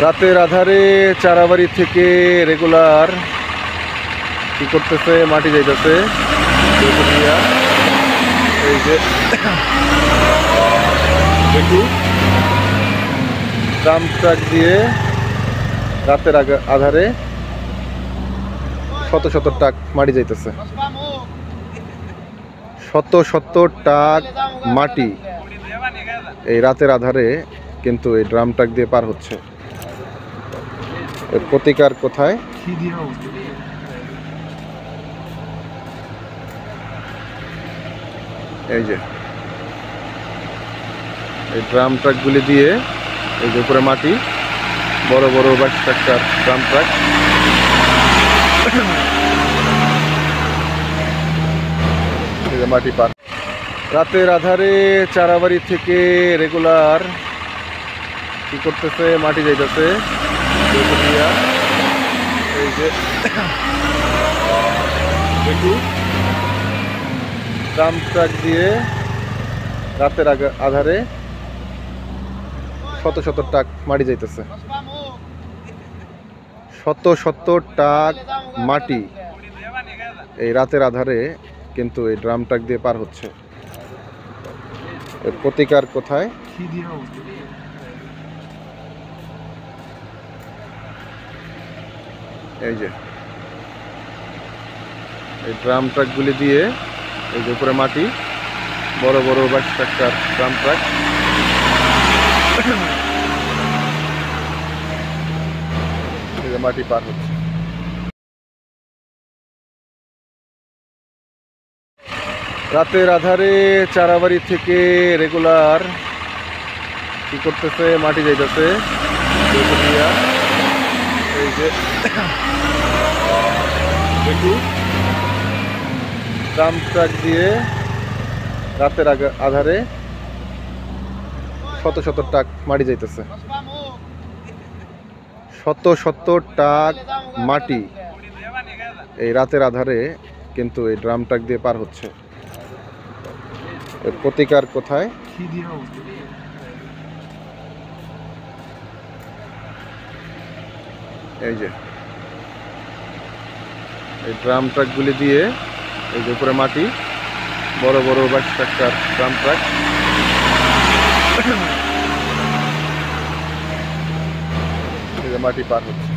রাতের আধারে চারাবাড়ি থেকে রেগুলার কি করতেছে, মাটি যাইতেছে। এই যে দেখি ডাম্প ট্রাক দিয়ে রাতের আধারে শত শত ট্রাক মাটি যাইতেছে। শত শত ট্রাক মাটি এই রাতের আধারে কিন্তু এই ড্রাম ট্রাক দিয়ে পার হচ্ছে। এর প্রতিকার কোথায়? এই যে এই ড্রাম ট্রাকগুলি দিয়ে, এই যে উপরে মাটি, বড় বড় 22 ট্রাক্টর ড্রাম ট্রাক মাটি পার। রাতের আধারে চারাবাড়ি থেকে রেগুলার কি করতেছে, মাটি যাইতেছে। এই যে দেখি ড্রাম ট্রাক দিয়ে রাতের আধারে শত শত ট্রাক মাটি যাইতেছে। শত শত ট্রাক মাটি এই রাতের আধারে কিন্তু এই ড্রাম ট্রাক দিয়ে পার হচ্ছে। এর প্রতিকার কোথায়? এই যে এই ড্রাম ট্রাকগুলি দিয়ে, এই যে উপরে মাটি, বড় বড় 22 ট্রাক্টর ড্রাম ট্রাক মাটি পার হচ্ছে। রাতের আধারে চারাবাড়ি থেকে রেগুলার কি করতেছে, মাটি যাইতেছে। এই যে দেখি ড্রাম ট্রাক দিয়ে রাতের আধারে শত শত ট্রাক মাটি যাইতেছে। শত শত ট্রাক মাটি এই রাতের আধারে কিন্তু এই ড্রাম ট্রাক দিয়ে পার হচ্ছে। এর প্রতিকার কোথায়? এই যে এই ড্রাম ট্রাকগুলি দিয়ে, এই যে উপরে মাটি, বড় বড় 22 ট্রাক্টর ড্রাম ট্রাক মাটি পার হচ্ছে।